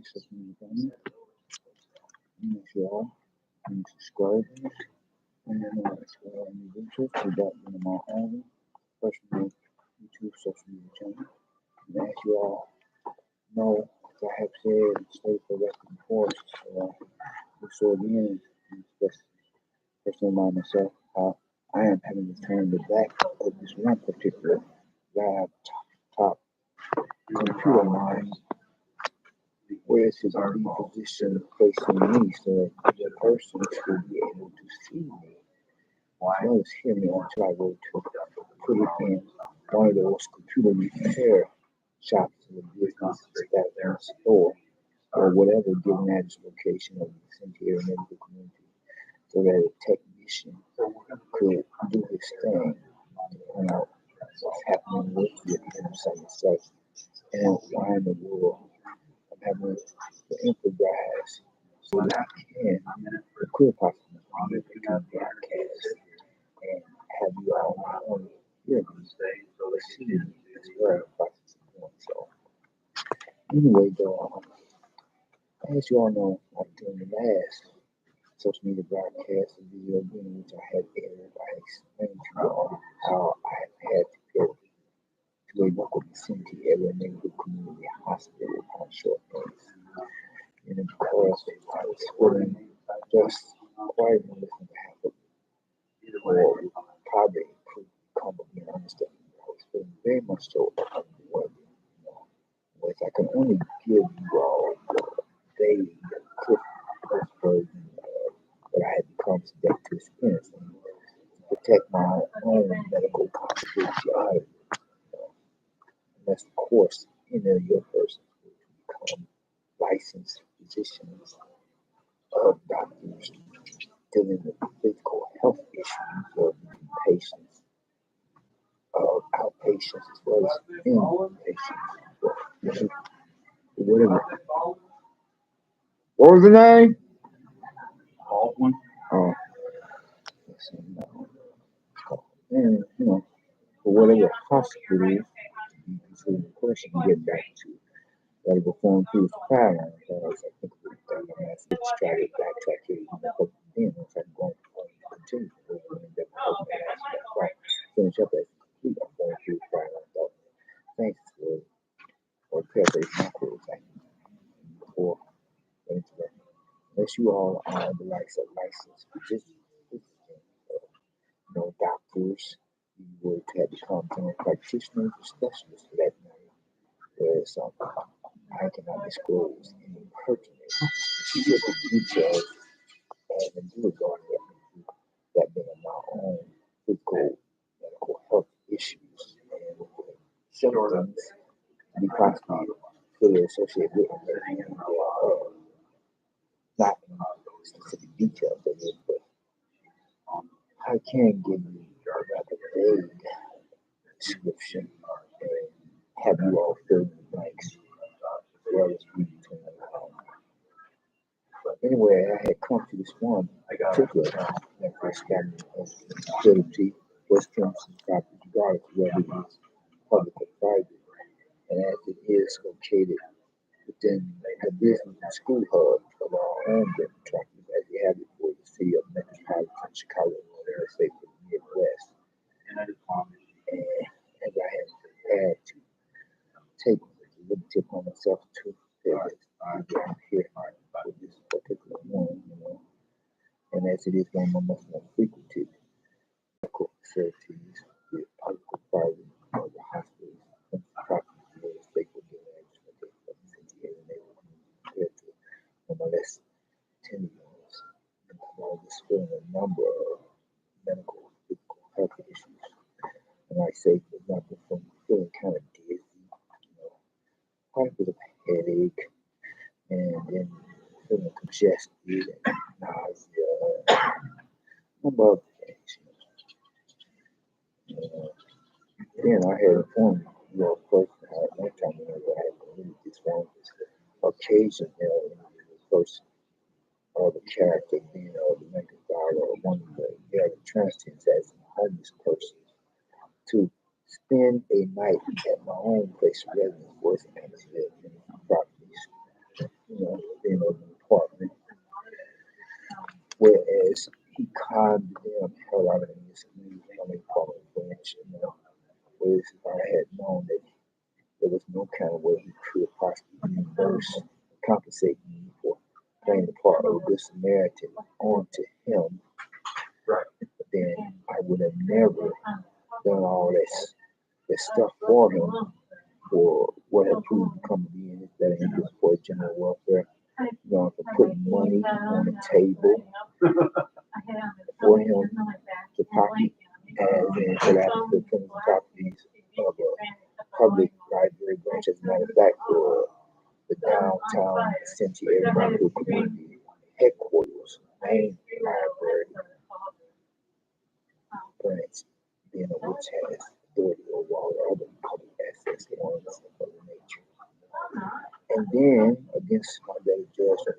Social media family. If you all and subscribers and then individuals to that in my own personal YouTube social media channel. And as you all know, as I have said and stated for record before, so again, just personally by myself, I am having to turn the back of this one particular laptop computer mine where it's his lead position facing me so that the person should be able to see me as well as hear me until I go to put it in one of those computer repair shops in the business that in a store or whatever given at its location of the Cynthia medical community so that a technician could do his thing and find out what's happening with him, such and why in the world I'm having to improvise so that I can could possibly be able to broadcast and have you all not only hear me, but see me as well as process of doing so. Anyway, though, as you all know, like during the last social media broadcast and video in which I had aired, I explained to you all how I had to go to a local vicinity area neighborhood community hospital on short notice. And because I was feeling just quite a little on behalf of or probably could come with me and understand. I was feeling very much so underwhelmed. Which I can only give you all the vague clip version of what I had become subject to experience and to protect my own medical confidentiality. Unless, of course, any of your persons would become licensed physicians of doctors dealing with physical health issues of patients, of outpatients as well as inpatients. Whatever. What was the name? Baldwin. Oh, and for whatever hospital you consider the question to get back to. That will perform through the fire line, as I think we've done. I'm going to try to backtrack here, then if I'm going to continue finish up as complete. I'm going through the fire line. Thanks for paraphrasing my quote. Thank you for getting to that. Unless you all are the likes of licensed physicians, doctors, you would have become general practitioners or specialists for that matter. Whereas I cannot disclose any pertinent specific details and do regarding that being my own physical medical health issues and symptoms to be possibly fully associated with them. Not specific details of it, but I can give you like a vague description and have you all fill in the blanks as well as read between the lines. But anyway, I had come to this one particular that first cabinet of facility was Thompson's property, regardless of whether it is public or private, and as it is located within the business and school hub of our own metropolis, as we have it for the city of metropolitan Chicago, let's say for the Midwest. And as I have had to take the liberty upon myself to here with this particular one, and as it is one of my most more frequented medical facilities, the public or private or the hospitals, and properties where the state will give management of the city and neighborhood compared to less 10 years. And I was feeling a number of medical physical health issues. And like say, for example, from feeling kind of dizzy, quite a bit of headache, and then feeling congested and nausea, number of things. Then I had informed you know, first, one time whenever I had believed this one was Caucasian male person, or the character being the Lincoln God or one of the male transcends as a homeless person to spend a night at my own place of residence was considered properties. being in an apartment. Whereas he conned the damn hell out of me. This community, they call him French, whereas if I had known that there was no kind of way he could possibly reimburse, compensate me for playing the part of a good Samaritan onto him, Right. then I would have never done all that stuff for him for what had proved to come to be in his better interest for general welfare. For putting money on the table for him to pocket, as in philanthropy from the properties of a public library branch. As a matter of fact, for the downtown Cynthia Air Community headquarters, main library branch, being a which has authority over all the other public assets ones of the nature. And then against my better judgment,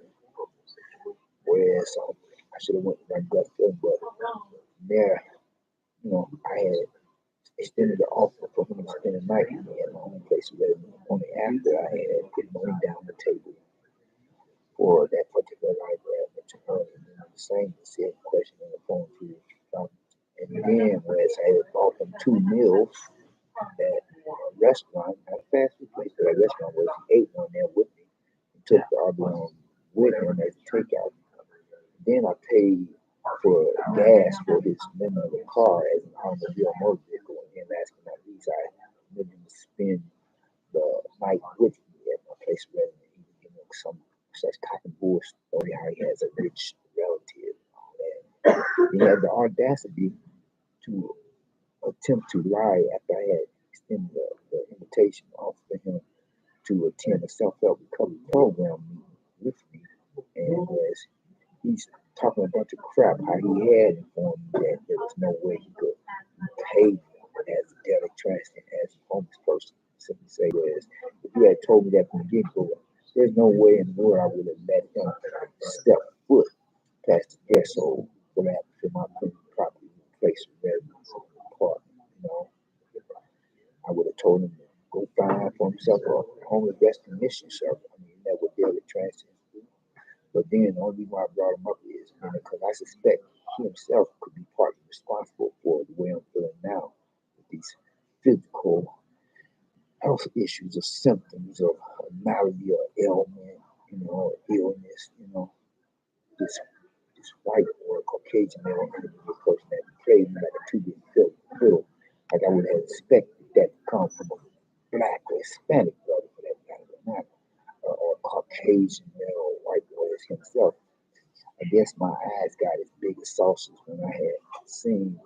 whereas I should have went with my gut feeling, but there, I had extended the offer for him to spend the night with me at my own place of residence. Only after I had put money down the table for that particular library I mentioned earlier. The same said question on the phone to you. And then, whereas I had bought him 2 meals at a restaurant, not a fast food place, but a restaurant where he ate one there with me and took the other one with him as a takeout. Then I paid for gas for his member of the car as an automobile motor vehicle, and last but not least, I wanted him to spend the night with me at my place rather than some such cock and bull story how he has a rich relative and all that. He had the audacity to attempt to lie after I had extended the invitation offer for him to attend a self-help recovery program meeting with me, and as he's talking a bunch of crap how he had informed me that there was no way he could pay me as a daily transit as a homeless person. Simply say, whereas if you had told me that from the get-go, there's no way in the world I would have let him step foot past the threshold for that for my property place of residence apartment. I would have told him to go find for himself a homeless recognition shelter. That would daily transit. But then the only reason why I brought him up is because I suspect he himself could be partly responsible for the way I'm feeling now with these physical health issues or symptoms of a malady or ailment, or illness, this white or Caucasian male person that played me like a two-bit fiddle, like I would have expected that to come from a black or Hispanic brother for that matter, but not or Caucasian male or white boy as himself. I guess my eyes got as big as saucers when I had seen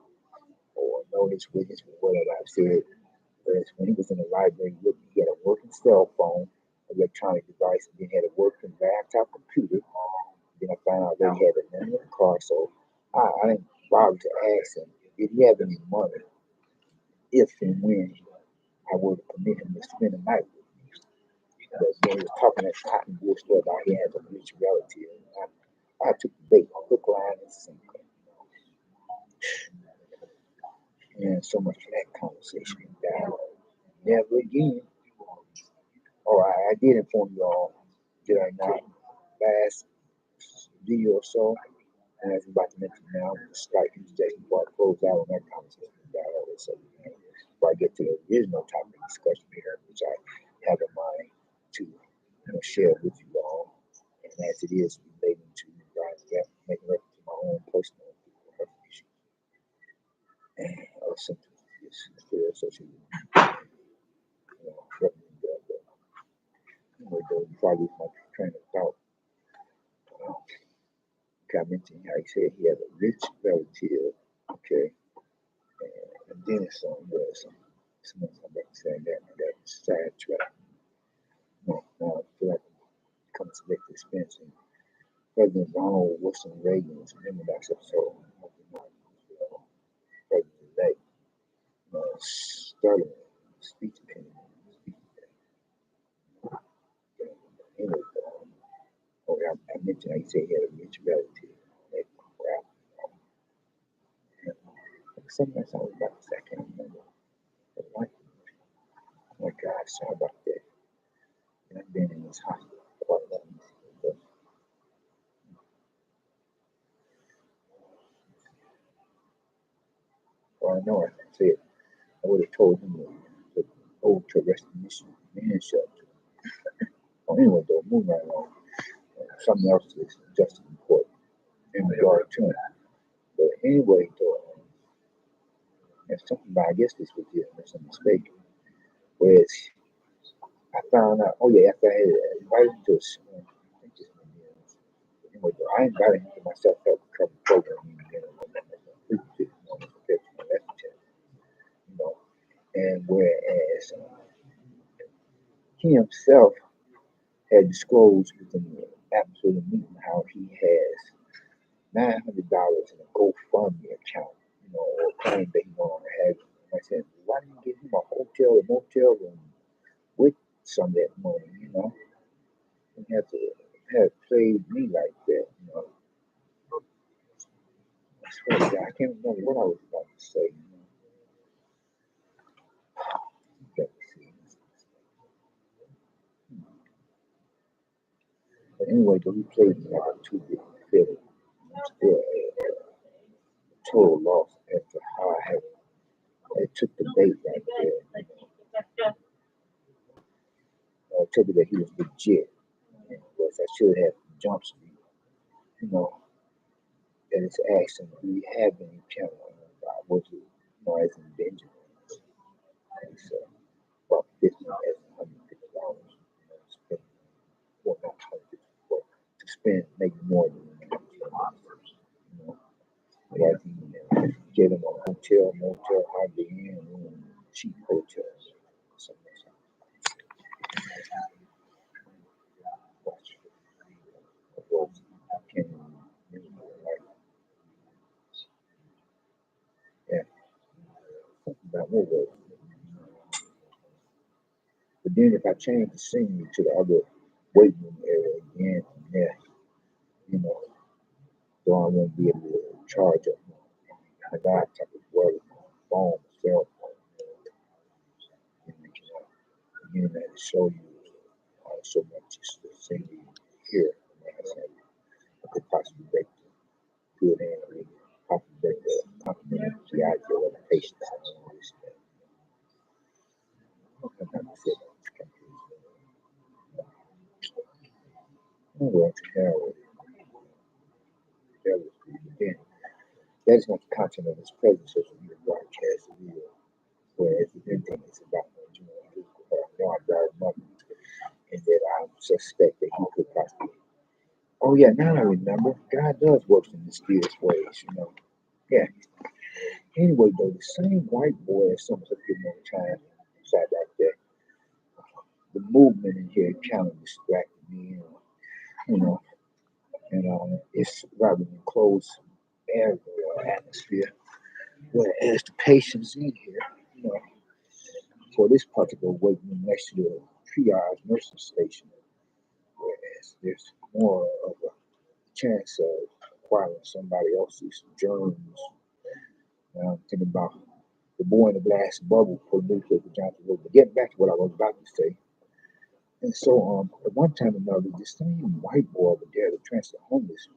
or noticed, witnessed, whatever I've said. Whereas when he was in the library with me, he had a working cell phone, electronic device, and then had a working laptop computer. Then I found out that he had a name in the car, so I didn't bother to ask him, did he have any money if and when I were to permit him to spend the night with me. But when he was talking that cotton wool story about he has a rich relative, I took the bait, hook, line, and sinker. And so much for that conversation. Never again. Oh, I did inform you all, did I not? Last video or so, and as I'm about to mention now, the slight interjection before I close out on that conversation. So, before I get to the original topic of discussion here, which I have in mind to share with you all, and as it is relating to making reference to my own personal health issues and other symptoms of this fear associated with before I lose my train of thought. I mentioned how he said he had a rich relative, okay, and then someone come back saying that, and that was sidetracked. Now I feel like I'm coming to make this expense. And President Ronald Wilson Reagan's Memorex episode, President-elect, Sterling speech opinion. I mentioned how he said he had a rich relative. That crap. Something else I was about to say, I can't remember. But oh my God, sorry about that. And I've been in this hospital quite long. I know I said I would have told him to go to a recognition man shelter. Well, anyway, though, moving right along. Something else is just as important in regard to him. But anyway, though, there's something about, I guess this was just a mistake. Whereas I found out, oh yeah, after I had invited him to a, I think this one is, anyway, though, I invited him to my self-help recovery program, you know, and whereas he himself had disclosed within the absolute meeting how he has $900 in a GoFundMe account, or claim that he no longer has it. And I said, why didn't you give him a hotel or motel room with some of that money, and have played me like that. I swear to God, I can't remember what I was about to say. Let me see. But anyway, though, he played me like a two-bit fiddle. I'm still at a total loss as to how I took the bait right there. I took it that he was legit. And of course, I should have Jump Street, that it's asking, do you have any channel? Was it, as in Benjamin? And so, about 50 as $150. Spend, well, not 150, but to spend maybe more than like get him a hotel, motel, hardly in, cheap hotels. Something like that. I can't remember, like, yeah, something about what was it? But then if I change the scenery to the other weight room area again from there, you know, so I won't be able to charge up my God type of work, phone, cell phone, again, that to show you so much is the scenery here. I could possibly break the good and really possibly break the complimentary idea of the patients and all this stuff. Sometimes I feel like it's confusing. I'm going to hell with it. Again, that is not the content of this present social media broadcast video. Whereas the thing is about I know I drive money and that I suspect that he could possibly. Oh yeah, now I remember. God does work in mysterious ways. Yeah. Anyway, though, the same white boy that some took him on time inside that there, the movement in here kind of distracted me, you know, and it's rather enclosed area or atmosphere. Whereas the patients in here, you know, for this particular waiting room next to the triage nursing station, whereas there's more of a chance of acquiring somebody else's germs. I'm thinking about the boy in the glass bubble for nuclear Johnson Wood. But getting back to what I was about to say. And so at one time or another, this same white boy over there, the transfer homeless,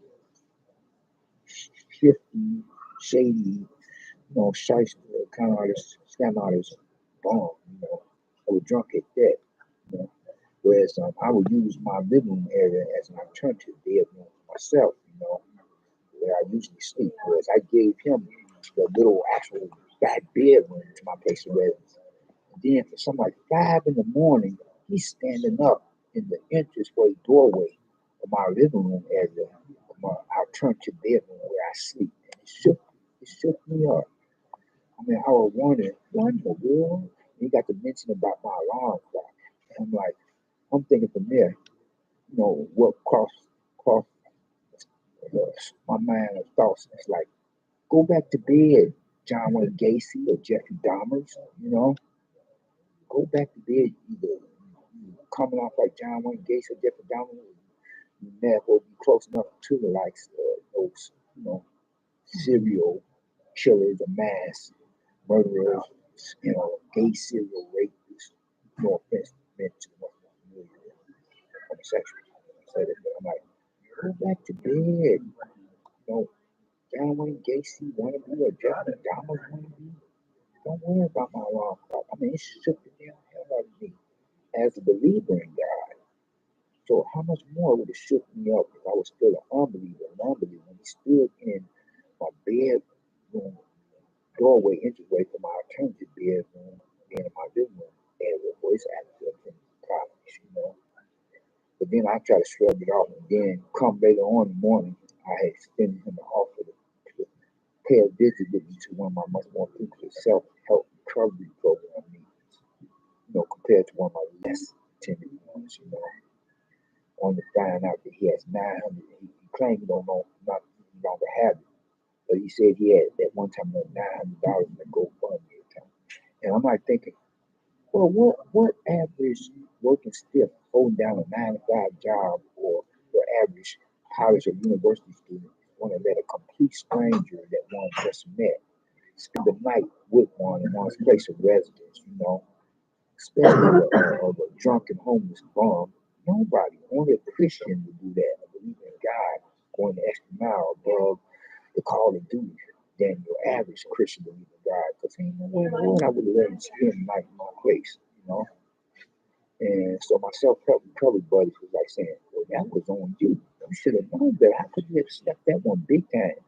shifty, shady, shyster, kind of artist, scam artist, bomb, I was drunk at that. You know. Whereas I would use my living room area as an alternative bedroom for myself, where I usually sleep. Whereas I gave him the little actual back bedroom to my place of residence. And then for some like 5 in the morning, he's standing up in the entranceway doorway of my living room area, of my alternative bedroom where I sleep. And it shook me up. I mean, I was wondering, what in the world? And he got to mention about my alarm clock. And I'm thinking from there, what crossed my mind of thoughts. It's like, go back to bed, John Wayne Gacy or Jeffrey Dahmers. Go back to bed. Either coming off like John Wayne Gacy or Jeffrey Dahmer, you never be close enough to the likes of those, serial killers or mass murderers, gay serial rapists. No offense meant to homosexuals. I said it, but I'm like, go back to bed. John Wayne Gacy wannabe or Jeffrey Dahmer wannabe. don't worry about my alarm clock. I mean, it shook the damn hell out of me as a believer in God. So how much more would it shook me up if I was still an unbeliever, when he stood in my bedroom doorway, entryway from my alternative bedroom, being in my living room area, voice active and problems, But then I try to shrug it off, and then come later on in the morning, I had extended him the offer to pay a visit with me to one of my much more lucrative self-help recovery program meetings, compared to one of my less attended ones, On to find out that he has 900, he claimed he don't know, not no longer have it, but he said he had at one time $900 in the GoFundMe account. And I'm like thinking, well, what average working stiff holding down a 9 to 5 job, or your average college or university student want to let a complete stranger that one just met spend the night with one in one's place of residence, especially of a drunken homeless bum? Nobody, only a Christian would do that. I believe in God, going the extra mile above the call of duty than your average Christian believe in God. Because ain't no way in the world I would have let him spend the night in my place. And so my self-help recovery buddies was like saying, well, that was on you. You should have known better. How could you have stepped that one big time?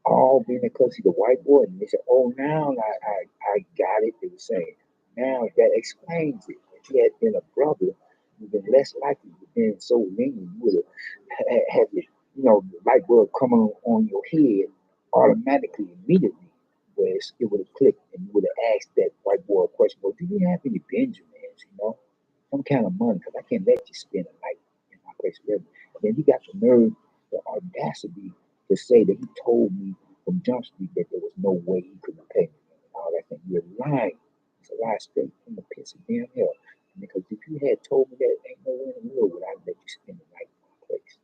All being because he's a white boy. And they said, oh, now I got it. They were saying, now that explains it. If he had been a brother, you'd been less likely to have been so lenient. You would have had the, the light bulb coming on your head automatically, immediately, where it would have clicked and you would have asked that white boy a question, well, do you have any Benjamins, some kind of money, because I can't let you spend a night in my place of residence. And then he got the nerve, the audacity to say that he told me from Jump Street that there was no way he could repay me and all that thing. You're lying. It's a lie straight from the pits of damn hell. Because if you had told me that, ain't no way in the world would I let you spend the night in my place.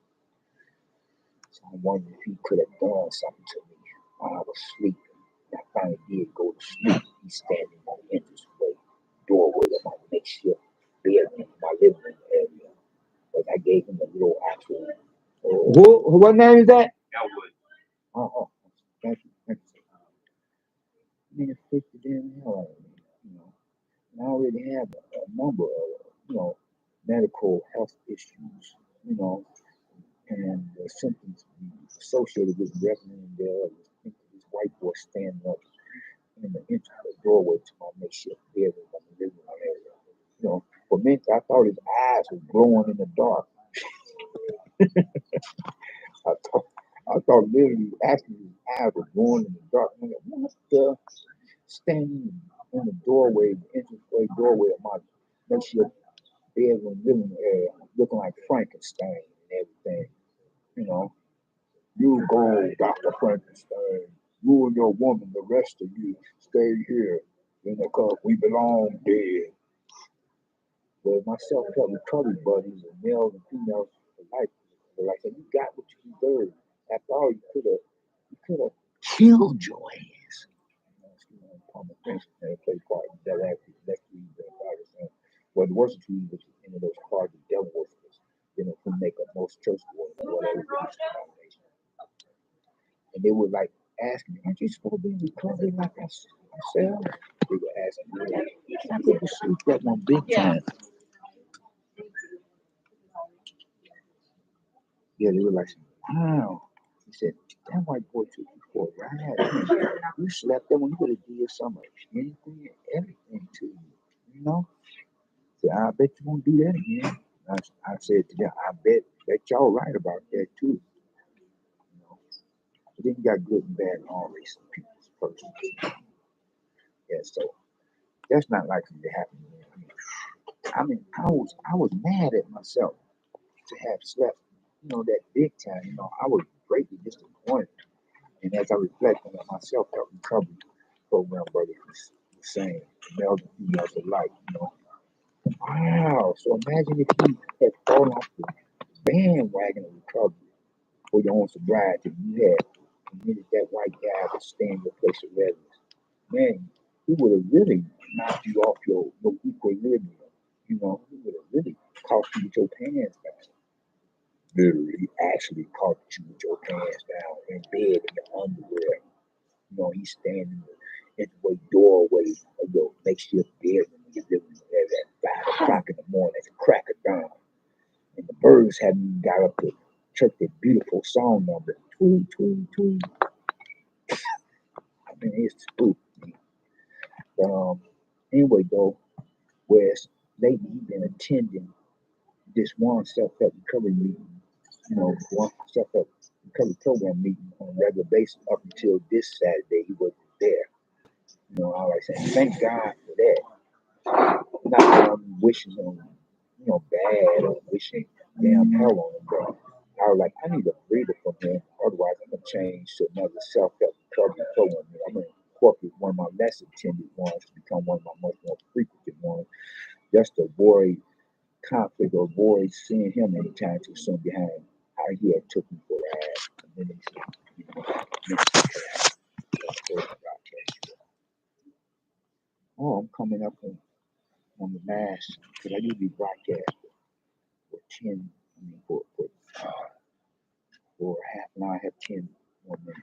So I'm wondering if he could have done something to me while I was sleeping. And I finally did go to sleep. He's standing on the entranceway doorway of my makeshift bedroom, my living room area. But I gave him a little actual. What name is that? Elwood. Oh, thank you. Man, it freaked the damn hell out of me. And I already have a number of, medical health issues, and the symptoms associated with recommending thereof. This white boy standing up in the entrance doorway to my makeshift bedroom in the living room area. For minutes I thought his eyes were glowing in the dark. I thought literally actually his eyes were glowing in the dark. I'm like, what the? Standing in the doorway, the entranceway doorway of my makeshift bedroom living area, looking like Frankenstein and everything. You go, Dr. Frankenstein. You and your woman, the rest of you, stay here. Because we belong dead. But my self-help recovery buddies, and males and females alike, were like, you got what you deserve. After all, you could have killed your ass. Common things that play part in that actually next to you, but the worst of you was those hard the devil worshippers, who make up most church boys or whatever denomination. And they were like asking me, aren't you supposed to be in recovery like myself? They were asking me, like, I could just sleep that one big time. Yeah, they were like, wow. He said, that white boy took you for a ride. You slept there when you could have did some of anything and everything to you, So I bet you won't do that again. I said to them, I bet y'all right about that too. But then you got good and bad in all races of people's persons. Yeah, so that's not likely to happen again. I was mad at myself to have slept, that big time. I was greatly disappointed. And as I reflect on my self-help recovery program, brother was saying, males and females alike, wow. So imagine if you had fallen off the bandwagon of recovery for your own sobriety. You had committed that white guy to stay in your place of residence. Man, he would have really knocked you off your equilibrium. He would have really caught you with your pants down. Literally, actually caught you with your pants down in bed in your underwear. He's standing entryway doorway of your makeshift bedroom in your living room at 5 o'clock in the morning at the crack of dawn. And the birds haven't even got up to chirp their beautiful song number. Tweet, tweet, tweet. I mean, it's spooky. But anyway, though, whereas lately he's been attending this one self-help recovery meeting, one self-help recovery program meeting on a regular basis up until this Saturday. He wasn't there. I like saying, thank God for that. Not that I'm wishing him, bad or wishing damn hell on him, but I was like, I need a breather from him. Otherwise, I'm going to change to another self-help recovery program. I'm going to incorporate one of my less attended ones to become one of my much more frequented ones, just to avoid conflict or avoid seeing him anytime too soon behind how he had took me for a ass. And then I'm coming up on the mass because I usually broadcast for 10, for half an hour, I have 10 more minutes.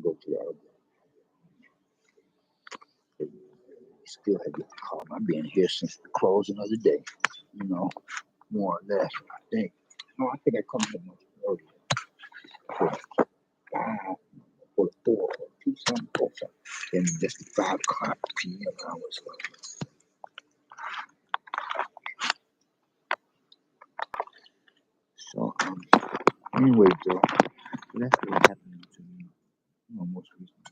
Go to the other. Still have to call. I've been here since the closing of the day, more or less. I think I come here much earlier. For 5, for 4, or 2 something, 4 something. Then just the 5 o'clock p.m. hours. So anyway, though, that's what happened to me, most recently.